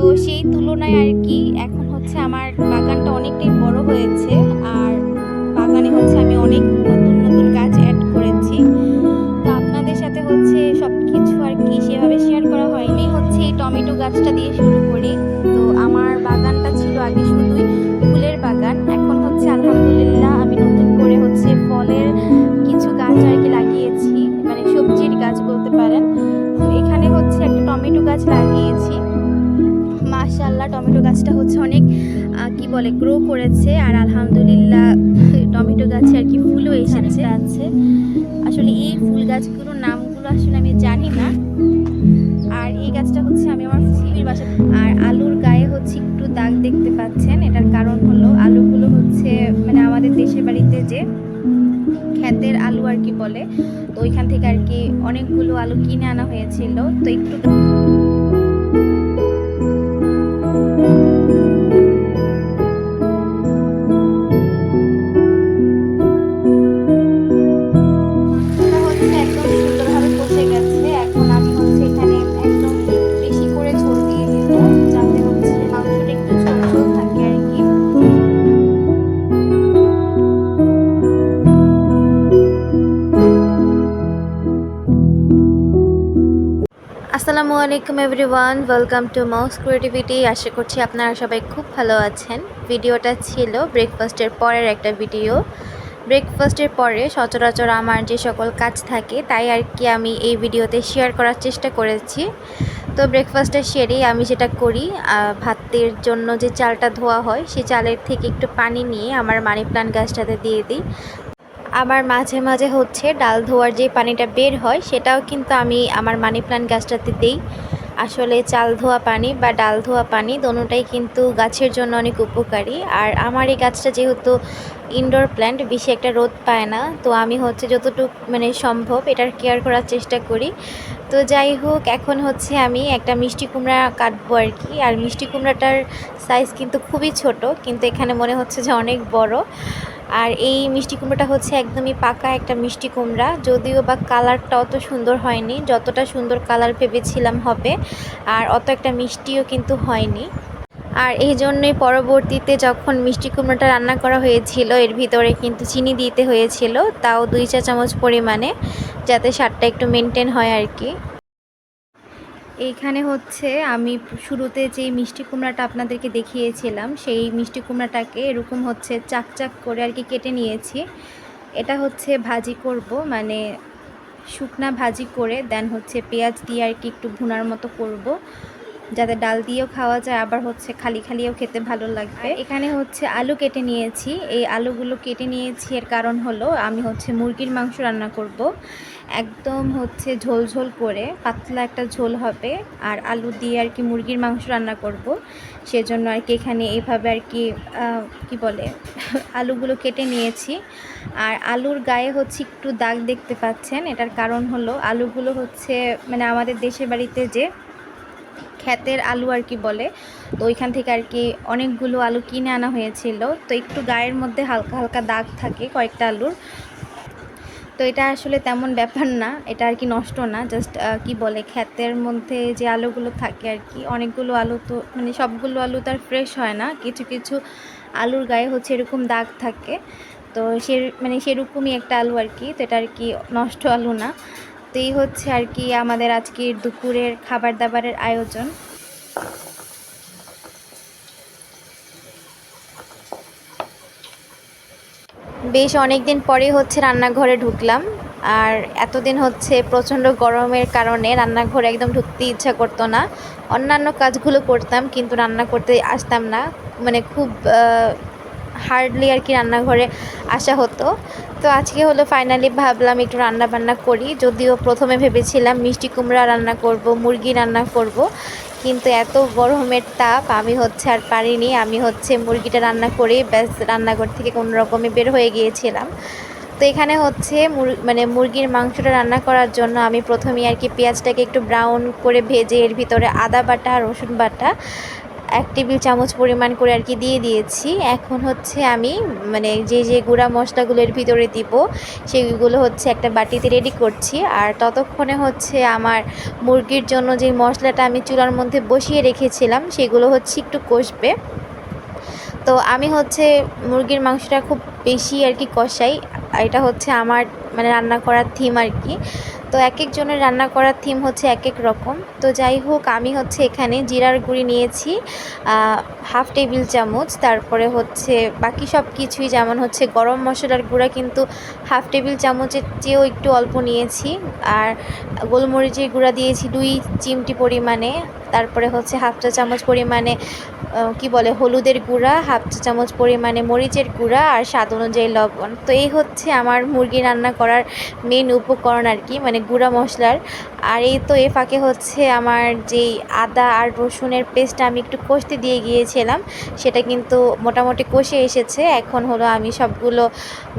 তো সেই তুলনায় আর কি এখন হচ্ছে আমার বাগানটা অনেকটাই বড় হয়েছে। আর বাগানে হচ্ছে আমি অনেক নতুন নতুন গাছ অ্যাড করেছি। তো আপনাদের সাথে হচ্ছে সবকিছু আর কি সেভাবে শেয়ার করা হয়নি। আমি হচ্ছে এই টমেটো গাছটা দিয়ে শুরু করি। তো আমার বাগানটা ছিল আগে শুধুই ফুলের বাগান, এখন হচ্ছে আলহামদুলিল্লাহ আমি নতুন করে হচ্ছে ফলের কিছু গাছ আর কি লাগিয়েছি, মানে সবজির গাছ বলতে পারেন। তো এখানে হচ্ছে একটা টমেটো গাছ লাগিয়েছি। মাশাআল্লাহ টমেটো গাছটা হচ্ছে অনেক কি বলে গ্রো করেছে, আর আলহামদুলিল্লাহ টমেটো গাছে আর কি ফুলও এসেছে আছে। আসলে এই ফুল গাছগুলোর নামগুলো আসলে আমি জানি না। আর এই গাছটা হচ্ছে আমি আমার ফুপির বাসা। আর আলুর গায়ে হচ্ছে একটু দাগ দেখতে পাচ্ছেন, এটার কারণ হলো আলুগুলো হচ্ছে মানে আমাদের দেশের বাড়িতে যে ক্ষেতের আলু আর কি বলে, তো ওইখান থেকে আর কি অনেকগুলো আলু কিনে আনা হয়েছিল। তো একটু হচ্ছে একদম সুন্দরভাবে কষে গেছে। এখন আমি হচ্ছে এখানে একদম বেশি করে ঝোল দিয়ে দিব, যাতে হচ্ছে মাংসটা একটু ঝোল ঝোল থাকে আর কি। আসসালামু আলাইকুম everyone, welcome to mouse creativity. আশা করছি আপনারা সবাই খুব ভালো আছেন। ভিডিওটা ছিল ব্রেকফাস্টের পরের একটা ভিডিও। ব্রেকফাস্টের পরে সচরাচর আমার যে সকল কাজ থাকে তাই আর কি আমি এই ভিডিওতে শেয়ার করার চেষ্টা করেছি। তো ব্রেকফাস্টটা সেরেই আমি যেটা করি, ভাতের জন্য যে চালটা ধোয়া হয় সেই চালের থেকে একটু পানি নিয়ে আমার মানি প্ল্যান্ট গাছটাতে দিয়ে দিই। আবার মাঝে মাঝে হচ্ছে ডাল ধোয়ার যে পানিটা বের হয় সেটাও কিন্তু আমি আমার মানি প্ল্যান্ট গাছটাতে দিই। আসলে চাল ধোয়া পানি বা ডাল ধোয়া পানি দোনোটাই কিন্তু গাছের জন্য অনেক উপকারী। আর আমার এই গাছটা যেহেতু ইনডোর প্ল্যান্ট, বেশি একটা রোদ পায় না, তো আমি হচ্ছে যতটুকু মানে সম্ভব এটার কেয়ার করার চেষ্টা করি। তো যাই হোক, এখন হচ্ছে আমি একটা মিষ্টি কুমড়া কাটবো আর কি। আর মিষ্টি কুমড়াটার সাইজ কিন্তু খুবই ছোট, কিন্তু এখানে মনে হচ্ছে যে অনেক বড়। আর এই মিষ্টি কুমড়াটা হচ্ছে একদমই পাকা একটা মিষ্টি কুমড়া, যদিও বা কালারটা অত সুন্দর হয়নি, যতটা সুন্দর কালার ভেবেছিলাম হবে, আর অত একটা মিষ্টিও কিন্তু হয়নি। আর এই জন্যই পরবর্তীতে যখন মিষ্টি কুমড়োটা রান্না করা হয়েছিল এর ভিতরে কিন্তু চিনি দিতে হয়েছিল, তাও 2 চা চামচ পরিমাণে, যাতে স্বাদটা একটু মেনটেন হয় আর কি। এইখানে হচ্ছে আমি শুরুতে যেই মিষ্টি কুমড়াটা আপনাদেরকে দেখিয়েছিলাম সেই মিষ্টি কুমড়াটাকে এরকম হচ্ছে চাক চাক করে আর কি কেটে নিয়েছি। এটা হচ্ছে ভাজি করব, মানে শুকনা ভাজি করে দেন হচ্ছে পেঁয়াজ দিয়ে আর কি একটু ভুনার মতো করব, যাতে ডাল দিয়েও খাওয়া যায়, আবার হচ্ছে খালি খালিও খেতে ভালো লাগবে। এখানে হচ্ছে আলু কেটে নিয়েছি। এই আলুগুলো কেটে নিয়েছি এর কারণ হলো আমি হচ্ছে মুরগির মাংস রান্না করব। একদম হচ্ছে ঝোল ঝোল করে পাতলা একটা ঝোল হবে, আর আলু দিয়ে আর কি মুরগির মাংস রান্না করব। সেজন্য আর কি এখানে এইভাবে আর কি কি বলে আলুগুলো কেটে নিয়েছি। আর আলুর গায়ে হচ্ছে একটু দাগ দেখতে পাচ্ছেন, এটার কারণ হলো আলুগুলো হচ্ছে মানে আমাদের দেশের বাড়িতে যে ক্ষেতের আলু আর কি বলে, তো ওইখান থেকে আর কি অনেকগুলো আলু কিনে আনা হয়েছিল। তো একটু গায়ের মধ্যে হালকা হালকা দাগ থাকে কয়েকটা আলুর। তো এটা আসলে তেমন ব্যাপার না, এটা আর কি নষ্ট না, জাস্ট কি বলে ক্ষেতের মধ্যে যে আলুগুলো থাকে আর কি, অনেকগুলো আলু তো মানে সবগুলো আলু তো আর ফ্রেশ হয় না, কিছু কিছু আলুর গায়ে হচ্ছে এরকম দাগ থাকে। তো মানে সেরকমই একটা আলু আর কি, তো এটা আর কি নষ্ট আলু না। তো এই হচ্ছে আর কি আমাদের আজকের দুপুরের খাবার দাবারের আয়োজন। বেশ অনেক দিন পরেই হচ্ছে রান্নাঘরে ঢুকলাম। আর এতদিন হচ্ছে প্রচণ্ড গরমের কারণে রান্নাঘরে একদম ঢুকতে ইচ্ছা করতো না। অন্যান্য কাজগুলো করতাম কিন্তু রান্না করতে আসতাম না, মানে খুব হার্ডলি আর কি রান্নাঘরে আসা হতো। তো আজকে হলো ফাইনালি ভাবলাম একটু রান্না বান্না করি, যদিও প্রথমে ভেবেছিলাম মিষ্টি কুমড়া রান্না করব, মুরগি রান্না করব, কিন্তু এত গরমের তাপ আমি হচ্ছে আর পারিনি। আমি হচ্ছে মুরগিটা রান্না করে ব্যাস রান্নাঘর থেকে কোনো রকমে বের হয়ে গিয়েছিলাম। তো এখানে হচ্ছে মানে মুরগির মাংসটা রান্না করার জন্য আমি প্রথমেই আর কি পেঁয়াজটাকে একটু ব্রাউন করে ভেজে এর ভিতরে আদা বাটা রসুন বাটা 1 টেবিল চামচ পরিমাণ করে আর কি দিয়ে দিয়েছি। এখন হচ্ছে আমি মানে যে গুঁড়া মশলাগুলো এর ভিতরে দিব সেগুলো হচ্ছে একটা বাটিতে রেডি করছি। আর ততক্ষণে হচ্ছে আমার মুরগির জন্য যে মশলাটা আমি চুলার মধ্যে বসিয়ে রেখেছিলাম সেগুলো হচ্ছে একটু কষবে। তো আমি হচ্ছে মুরগির মাংসটা খুব বেশি আর কি কষাই। এটা হচ্ছে আমার মানে রান্না করার থিম আর কি। তো একেকজনের রান্না করার থিম হচ্ছে এক রকম। তো যাই হোক, আমি হচ্ছে এখানে জিরার গুঁড়ি নিয়েছি 1/2 টেবিল চামচ। তারপরে হচ্ছে বাকি সব কিছুই, যেমন হচ্ছে গরম মশলার গুঁড়া কিন্তু 1/2 টেবিল চামচের চেয়েও একটু অল্প নিয়েছি। আর গোলমরিচের গুঁড়া দিয়েছি 2 চিমটি পরিমাণে। তারপরে হচ্ছে 1/2 চা চামচ পরিমাণে হলুদের গুঁড়া, 1/2 চা চামচ পরিমাণে মরিচের গুঁড়া আর স্বাদ অনুযায়ী লবণ। তো এই হচ্ছে আমার মুরগি রান্না করার মেন উপকরণ আর কি, মানে গুঁড়া মশলার। আর এই তো এ ফাঁকে হচ্ছে আমার যেই আদা আর রসুনের পেস্টটা আমি একটু কষতে দিয়ে গিয়েছিলাম, সেটা কিন্তু মোটামুটি কষে এসেছে। এখন হলো আমি সবগুলো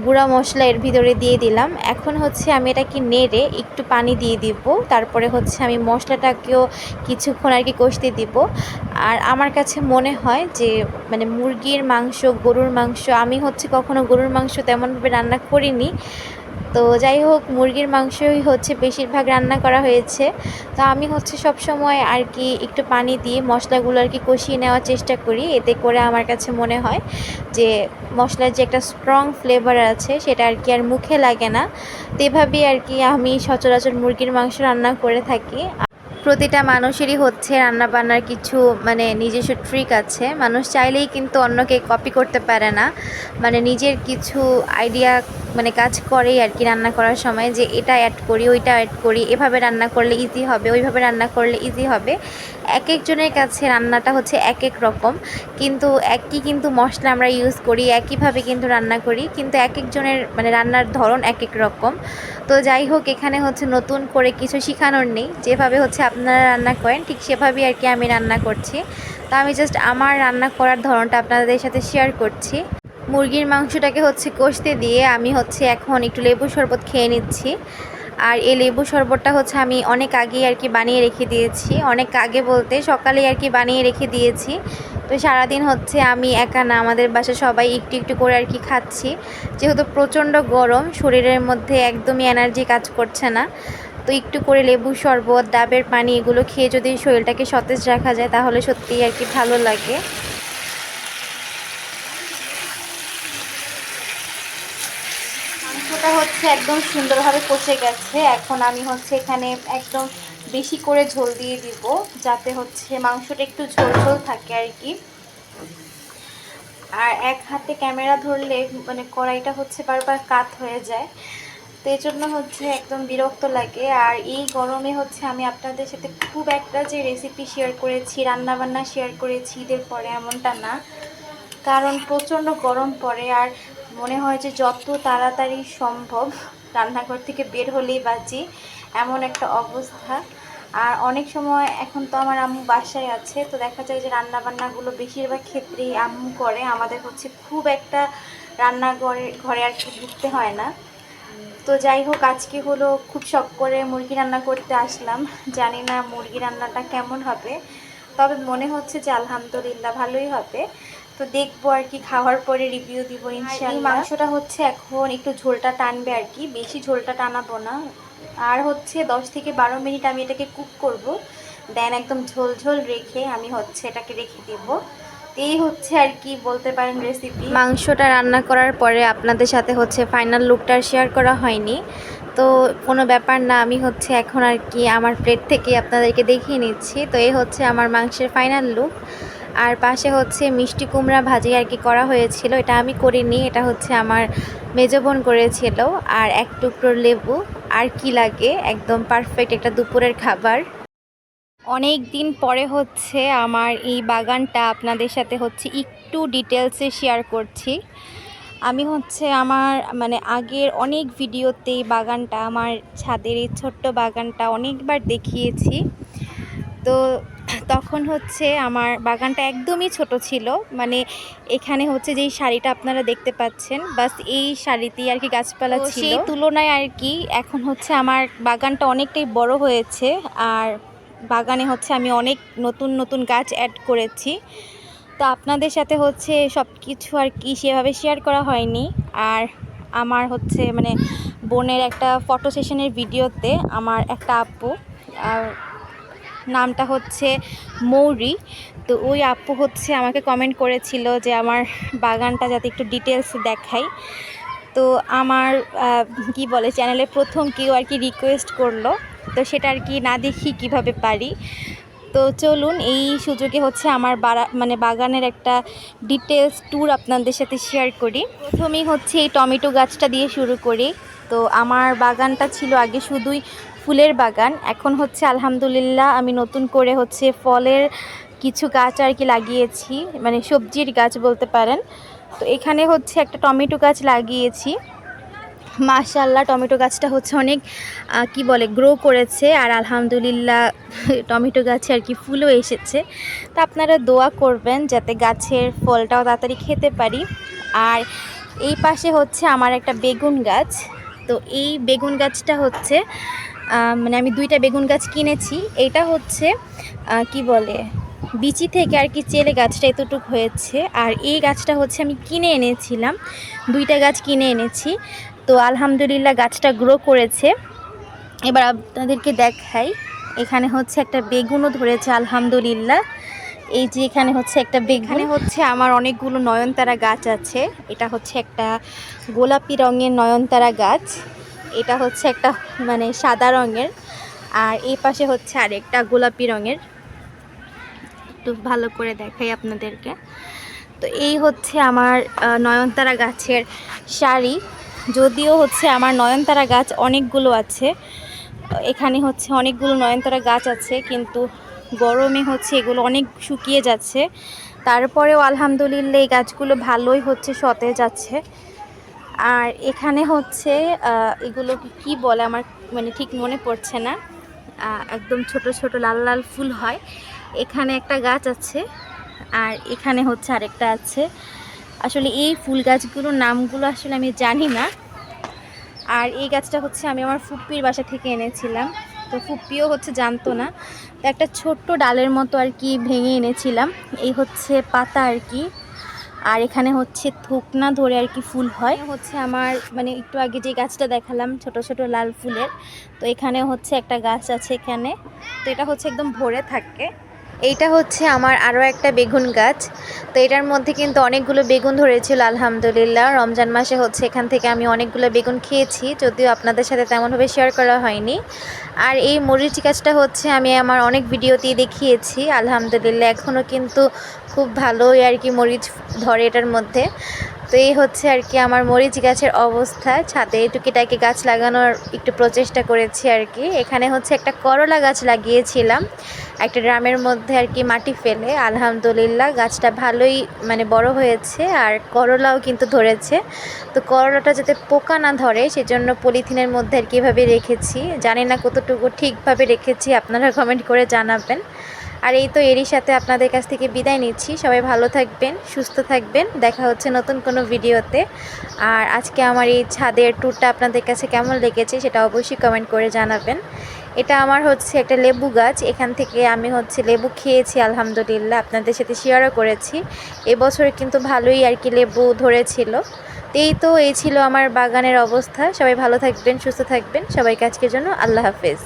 গুঁড়া মশলা এর ভিতরে দিয়ে দিলাম। এখন হচ্ছে আমি এটাকে নেড়ে একটু পানি দিয়ে দিব। তারপরে হচ্ছে আমি মশলাটাকেও কিছুক্ষণ আর কি কষতে দিব। আর আমার কাছে মনে হয় যে মানে মুরগির মাংস, গরুর মাংস, আমি হচ্ছে কখনো গরুর মাংস তেমনভাবে রান্না করিনি। তো যাই হোক, মুরগির মাংসই হচ্ছে বেশিরভাগ রান্না করা হয়েছে। তো আমি হচ্ছে সব সময় আর কি একটু পানি দিয়ে মশলাগুলো আর কি কষিয়ে নেওয়ার চেষ্টা করি। এতে করে আমার কাছে মনে হয় যে মশলার যে একটা স্ট্রং ফ্লেভার আছে সেটা আর কি আর মুখে লাগে না। তো এভাবেই আর কি আমি সচরাচর মুরগির মাংস রান্না করে থাকি। প্রতিটা মানুষেরই হচ্ছে রান্নাবান্নার কিছু মানে নিজস্ব ট্রিক আছে। মানুষ চাইলেই কিন্তু অন্যকে কপি করতে পারে না। মানে নিজের কিছু আইডিয়া মানে কাজ করেই আর কি রান্না করার সময়, যে এটা অ্যাড করি, ওইটা অ্যাড করি, এভাবে রান্না করলে ইজি হবে, ওইভাবে রান্না করলে ইজি হবে। এক একজনের কাছে রান্নাটা হচ্ছে এক এক রকম, কিন্তু একই কিন্তু মশলা আমরা ইউজ করি, একইভাবে কিন্তু রান্না করি, কিন্তু এক একজনের মানে রান্নার ধরন এক এক রকম। তো যাই হোক, এখানে হচ্ছে নতুন করে কিছু শেখানোর নেই, যেভাবে হচ্ছে আপনারা রান্না করেন ঠিক সেভাবেই আর কি আমি রান্না করছি। তো আমি জাস্ট আমার রান্না করার ধরনটা আপনাদের সাথে শেয়ার করছি। মুরগির মাংসটাকে হচ্ছে কষতে দিয়ে আমি হচ্ছে এখন একটু লেবু শরবত খেয়ে নিচ্ছি। আর এই লেবু শরবতটা হচ্ছে আমি অনেক আগেই আর কি বানিয়ে রেখে দিয়েছি। অনেক আগে বলতে সকালেই আর কি বানিয়ে রেখে দিয়েছি। তো সারাদিন হচ্ছে আমি একা না, আমাদের বাসায় সবাই একটু একটু করে আর কি খাচ্ছি। যেহেতু প্রচণ্ড গরম, শরীরের মধ্যে একদমই এনার্জি কাজ করছে না। তো একটু করে লেবু শরবত, ডাবের পানি এগুলো খেয়ে যদি শরীরটাকে সতেজ রাখা যায় তাহলে সত্যিই আর কি ভালো লাগে। মাংসটা হচ্ছে একদম সুন্দরভাবে কষে গেছে। এখন আমি হচ্ছে এখানে একদম বেশি করে ঝোল দিয়ে দিব, যাতে হচ্ছে মাংসটা একটু ঝোল ঝোল থাকে আর কি। আর এক হাতে ক্যামেরা ধরলে মানে কড়াইটা হচ্ছে বারবার কাত হয়ে যায়, তো এই জন্য হচ্ছে একদম বিরক্ত লাগে। আর এই গরমে হচ্ছে আমি আপনাদের সাথে খুব একটা যে রেসিপি শেয়ার করেছি, রান্নাবান্না শেয়ার করেছি ঈদের পরে, এমনটা না। কারণ প্রচণ্ড গরম পড়ে, আর মনে হয় যে যত তাড়াতাড়ি সম্ভব রান্নাঘর থেকে বের হলেই বাঁচি, এমন একটা অবস্থা। আর অনেক সময় এখন তো আমার আম্মু বাসায় আছে, তো দেখা যায় যে রান্নাবান্নাগুলো বেশিরভাগ ক্ষেত্রেই আম্মু করে, আমাদের হচ্ছে খুব একটা ঘরে আর কি ঢুকতে হয় না। তো যাই হোক, আজকে হলো খুব শখ করে মুরগি রান্না করতে আসলাম। জানি না মুরগি রান্নাটা কেমন হবে, তবে মনে হচ্ছে যে আলহামদুলিল্লাহ ভালোই হবে। তো দেখবো আর কি, খাওয়ার পরে রিভিউ দিব ইনশাআল্লাহ। এই মাংসটা হচ্ছে এখন একটু ঝোলটা টানবে আর কি, বেশি ঝোলটা টানাবো না। আর হচ্ছে 10 থেকে 12 মিনিট আমি এটাকে কুক করব, দেন একদম ঝোল ঝোল রেখে আমি হচ্ছে এটাকে রেখে দেবো। এই হচ্ছে আর কি বলতে পারেন রেসিপি। মাংসটা রান্না করার পরে আপনাদের সাথে হচ্ছে ফাইনাল লুকটা শেয়ার করা হয়নি, তো কোনো ব্যাপার না, আমি হচ্ছে এখন আর কি আমার প্লেট থেকে আপনাদেরকে দেখিয়ে নিচ্ছি। তো এই হচ্ছে আমার মাংসের ফাইনাল লুক। আর পাশে হচ্ছে মিষ্টি কুমড়া ভাজি আর কি করা হয়েছিল, এটা আমি করিনি, এটা হচ্ছে আমার মেজো বোন করেছিল। আর এক টুকরো লেবু, আর কি লাগে, একদম পারফেক্ট একটা দুপুরের খাবার। অনেক দিন পরে হচ্ছে আমার এই বাগানটা আপনাদের সাথে হচ্ছে একটু ডিটেলসে শেয়ার করছি। আমি হচ্ছে আমার মানে আগের অনেক ভিডিওতে এই বাগানটা, আমার ছাদের এই ছোট্ট বাগানটা অনেকবার দেখিয়েছি। তো তখন হচ্ছে আমার বাগানটা একদমই ছোট ছিল, মানে এখানে হচ্ছে যেই শাড়িটা আপনারা দেখতে পাচ্ছেন, বাস এই শাড়িতেই আর কি গাছপালা ছিল। সেই তুলনায় আর কি এখন হচ্ছে আমার বাগানটা অনেকটাই বড় হয়েছে। আর বাগানে হচ্ছে আমি অনেক নতুন নতুন গাছ অ্যাড করেছি। তো আপনাদের সাথে হচ্ছে সব কিছু আর কি সেভাবে শেয়ার করা হয়নি। আর আমার হচ্ছে মানে বোনের একটা ফটো সেশনের ভিডিওতে আমার একটা আপু, আর নামটা হচ্ছে মৌরি, তো ওই আপু হচ্ছে আমাকে কমেন্ট করেছিল যে আমার বাগানটা যাতে একটু ডিটেলস দেখাই। তো আমার কি বলে চ্যানেলে প্রথম কেউ আর কি রিকোয়েস্ট করলো, তো সেটা আর কি না দেখি কিভাবে পারি। তো চলুন এই সুযোগে হচ্ছে আমার মানে বাগানের একটা ডিটেলস ট্যুর আপনাদের সাথে শেয়ার করি। প্রথমেই হচ্ছে এই টমেটো গাছটা দিয়ে শুরু করি। তো আমার বাগানটা ছিল আগে শুধুই ফুলের বাগান, এখন হচ্ছে আলহামদুলিল্লাহ আমি নতুন করে হচ্ছে ফলের কিছু গাছ আর কি লাগিয়েছি, মানে সবজির গাছ বলতে পারেন। তো এখানে হচ্ছে একটা টমেটো গাছ লাগিয়েছি। মাশাআল্লাহ টমেটো গাছটা হচ্ছে অনেক কি বলে গ্রো করেছে, আর আলহামদুলিল্লাহ টমেটো গাছে আর কি ফুলও এসেছে। তো আপনারা দোয়া করবেন যাতে গাছের ফলটাও তাড়াতাড়ি খেতে পারি। আর এই পাশে হচ্ছে আমার একটা বেগুন গাছ। তো এই বেগুন গাছটা হচ্ছে মানে আমি 2টা বেগুন গাছ কিনেছি। এটা হচ্ছে কি বলে বিচি থেকে আর কি চেলে গাছটা এতটুক হয়েছে, আর এই গাছটা হচ্ছে আমি কিনে এনেছিলাম, 2টা গাছ কিনে এনেছি। তো আলহামদুলিল্লাহ গাছটা গ্রো করেছে। এবার আপনাদেরকে দেখাই, এখানে হচ্ছে একটা বেগুনও ধরেছে আলহামদুলিল্লাহ। এই যে এখানে হচ্ছে একটা বেগুন, হচ্ছে আমার অনেকগুলো নয়নতারা গাছ আছে। এটা হচ্ছে একটা গোলাপি রঙের নয়নতারা গাছ, এটা হচ্ছে একটা মানে সাদা রঙের, আর এই পাশে হচ্ছে আরেকটা গোলাপি রঙের। একটু ভালো করে দেখাই আপনাদেরকে। তো এই হচ্ছে আমার নয়নতারা গাছের সারি। যদিও হচ্ছে আমার নয়নতারা গাছ অনেকগুলো আছে, এখানে হচ্ছে অনেকগুলো নয়নতারা গাছ আছে, কিন্তু গরমে হচ্ছে এগুলো অনেক শুকিয়ে যাচ্ছে। তারপরেও আলহামদুলিল্লাহ এই গাছগুলো ভালোই হচ্ছে সতেজ আছে। আর এখানে হচ্ছে এগুলো কি বলে আমার মানে ঠিক মনে পড়ছে না, একদম ছোট ছোট লাল লাল ফুল হয়। এখানে একটা গাছ আছে, আর এখানে হচ্ছে আরেকটা আছে। আসলে এই ফুল গাছগুলোর নামগুলো আসলে আমি জানি না। আর এই গাছটা হচ্ছে আমি আমার ফুপ্পির বাসা থেকে এনেছিলাম, তো ফুপ্পিও হচ্ছে জানতো না। তো একটা ছোট্ট ডালের মতো আর কি ভেঙে এনেছিলাম, এই হচ্ছে পাতা আর কি। আর এখানে হচ্ছে থুকনা ধরে আর কি ফুল হয়। হচ্ছে আমার মানে একটু আগে যে গাছটা দেখালাম ছোট ছোট লাল ফুলের, তো এখানে হচ্ছে একটা গাছ আছে এখানে, তো এটা হচ্ছে একদম ভরে থাকে। এইটা হচ্ছে আমার আরও একটা বেগুন গাছ। তো এটার মধ্যে কিন্তু অনেকগুলো বেগুন ধরেছিল আলহামদুলিল্লাহ। রমজান মাসে হচ্ছে এখান থেকে আমি অনেকগুলো বেগুন খেয়েছি, যদিও আপনাদের সাথে তেমনভাবে শেয়ার করা হয়নি। আর এই মরিচ গাছটা হচ্ছে আমি আমার অনেক ভিডিওতেই দেখিয়েছি আলহামদুলিল্লাহ, এখনও কিন্তু খুব ভালোই আর কি মরিচ ধরে এটার মধ্যে। তো এই হচ্ছে আর কি আমার মরিচ গাছের অবস্থা। ছাদে টুকিটাকি গাছ লাগানোর একটু প্রচেষ্টা করেছি আর কি। এখানে হচ্ছে একটা করলা গাছ লাগিয়েছিলাম একটা ড্রামের মধ্যে আর কি মাটি ফেলে, আলহামদুলিল্লাহ গাছটা ভালোই মানে বড় হয়েছে, আর করলাও কিন্তু ধরেছে। তো করলাটা যাতে পোকা না ধরে সেজন্য পলিথিনের মধ্যে আর কীভাবে রেখেছি, জানি না কতটুকু ঠিকভাবে রেখেছি, আপনারা কমেন্ট করে জানাবেন। আর এই তো এরই সাথে আপনাদের কাছ থেকে বিদায় নিচ্ছি। সবাই ভালো থাকবেন, সুস্থ থাকবেন, দেখা হচ্ছে নতুন কোনো ভিডিওতে। আর আজকে আমার এই ছাদের ট্যুরটা আপনাদের কাছে কেমন লেগেছে সেটা অবশ্যই কমেন্ট করে জানাবেন। এটা আমার হচ্ছে একটা লেবু গাছ, এখান থেকে আমি হচ্ছে লেবু খেয়েছি আলহামদুলিল্লাহ, আপনাদের সাথে শেয়ারও করেছি। এবছর কিন্তু ভালোই আর কি লেবু ধরেছিল। এই ছিল আমার বাগানের অবস্থা। সবাই ভালো থাকবেন, সুস্থ থাকবেন, সবাইকে আজকের জন্য আল্লাহ হাফেজ।